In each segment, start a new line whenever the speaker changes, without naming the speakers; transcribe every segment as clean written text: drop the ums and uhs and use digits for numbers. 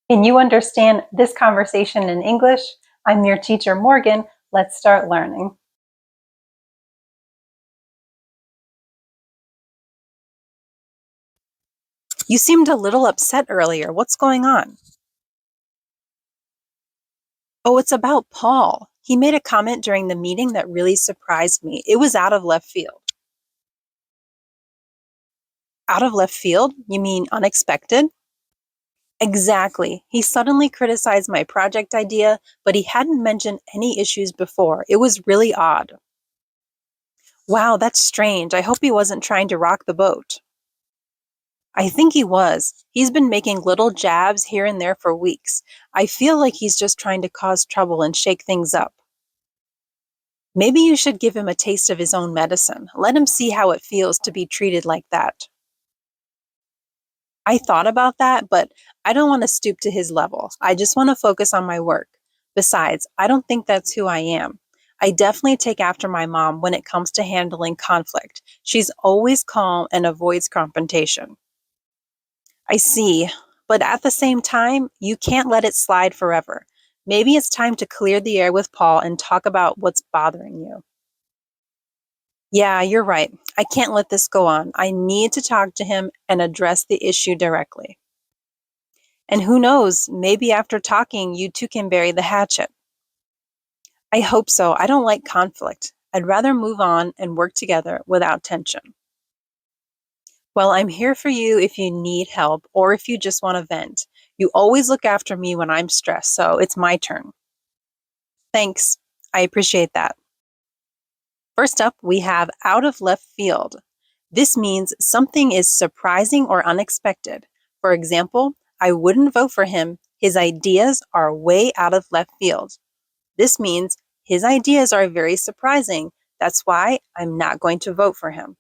Can you understand this conversation in English? I'm your teacher, Morgan. Let's start learning. You seemed a little upset earlier. What's going on? Oh, it's about Paul. He made a comment during the meeting that really surprised me. It was out of left field. Out of left field? You mean unexpected? Exactly. He suddenly criticized my project idea, but he hadn't mentioned any issues before. It was really odd. Wow, that's strange. I hope he wasn't trying to rock the boat. I think he was. He's been making little jabs here and there for weeks. I feel like he's just trying to cause trouble and shake things up. Maybe you should give him a taste of his own medicine. Let him see how it feels to be treated like that. I thought about that, but I don't want to stoop to his level. I just want to focus on my work. Besides, I don't think that's who I am. I definitely take after my mom when it comes to handling conflict. She's always calm and avoids confrontation. I see. But at the same time, you can't let it slide forever. Maybe it's time to clear the air with Paul and talk about what's bothering you. Yeah, you're right. I can't let this go on. I need to talk to him and address the issue directly. And who knows, maybe after talking, you two can bury the hatchet. I hope so. I don't like conflict. I'd rather move on and work together without tension. Well, I'm here for you if you need help or if you just want to vent. You always look after me when I'm stressed, so it's my turn. Thanks. I appreciate that. First up, we have out of left field. This means something is surprising or unexpected. For example, I wouldn't vote for him. His ideas are way out of left field. This means his ideas are very surprising. That's why I'm not going to vote for him.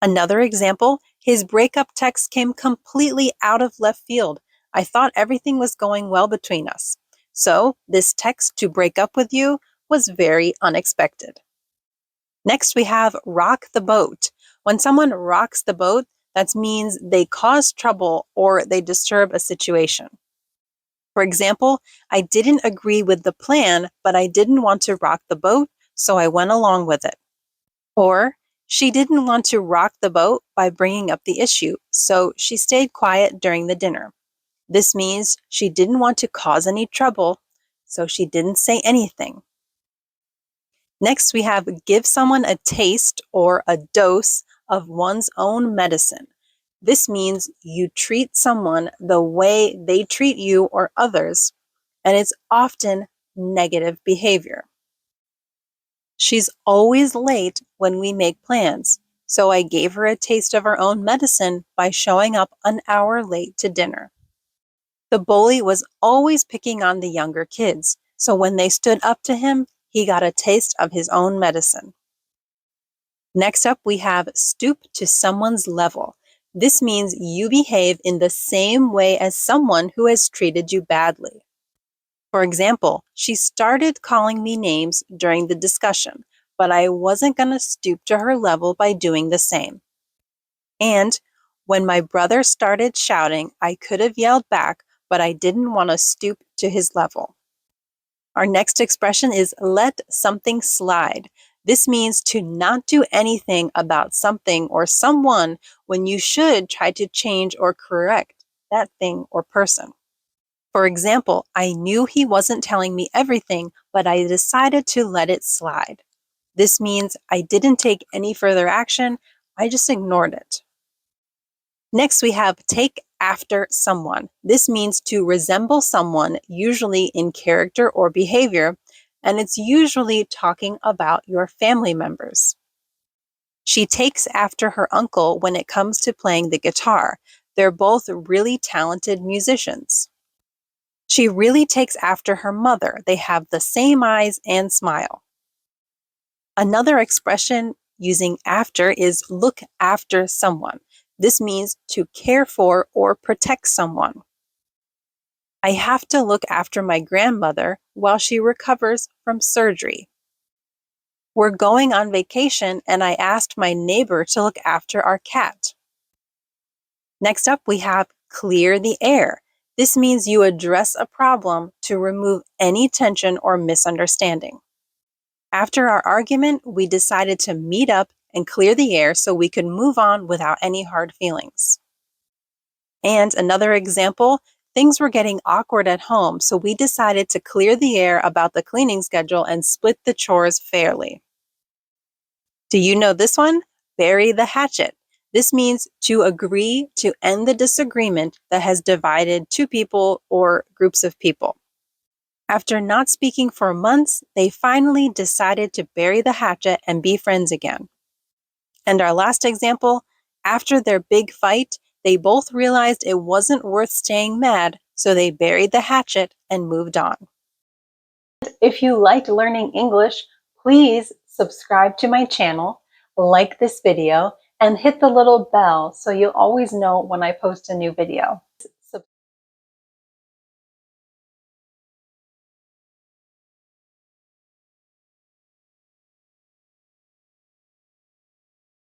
Another example, his breakup text came completely out of left field. I thought everything was going well between us. So this text to break up with you was very unexpected. Next, we have rock the boat. When someone rocks the boat, that means they cause trouble or they disturb a situation. For example, I didn't agree with the plan, but I didn't want to rock the boat, so I went along with it. Or, she didn't want to rock the boat by bringing up the issue, so she stayed quiet during the dinner. This means she didn't want to cause any trouble, so she didn't say anything. Next, we have give someone a taste or a dose of one's own medicine. This means you treat someone the way they treat you or others, and it's often negative behavior. She's always late when we make plans, so I gave her a taste of her own medicine by showing up an hour late to dinner. The bully was always picking on the younger kids, so when they stood up to him, he got a taste of his own medicine. Next up, we have stoop to someone's level. This means you behave in the same way as someone who has treated you badly. For example, she started calling me names during the discussion, but I wasn't going to stoop to her level by doing the same. And when my brother started shouting, I could have yelled back, but I didn't want to stoop to his level. Our next expression is let something slide. This means to not do anything about something or someone when you should try to change or correct that thing or person. For example, I knew he wasn't telling me everything, but I decided to let it slide. This means I didn't take any further action, I just ignored it. Next, we have take after someone. This means to resemble someone, usually in character or behavior, and it's usually talking about your family members. She takes after her uncle when it comes to playing the guitar. They're both really talented musicians. She really takes after her mother. They have the same eyes and smile. Another expression using after is look after someone. This means to care for or protect someone. I have to look after my grandmother while she recovers from surgery. We're going on vacation and I asked my neighbor to look after our cat. Next up, we have clear the air. This means you address a problem to remove any tension or misunderstanding. After our argument, we decided to meet up and clear the air so we could move on without any hard feelings. And another example, things were getting awkward at home, so we decided to clear the air about the cleaning schedule and split the chores fairly. Do you know this one? Bury the hatchet. This means to agree to end the disagreement that has divided two people or groups of people. After not speaking for months, they finally decided to bury the hatchet and be friends again. And our last example, after their big fight, they both realized it wasn't worth staying mad, so they buried the hatchet and moved on. If you liked learning English, please subscribe to my channel, like this video, and hit the little bell so you'll always know when I post a new video.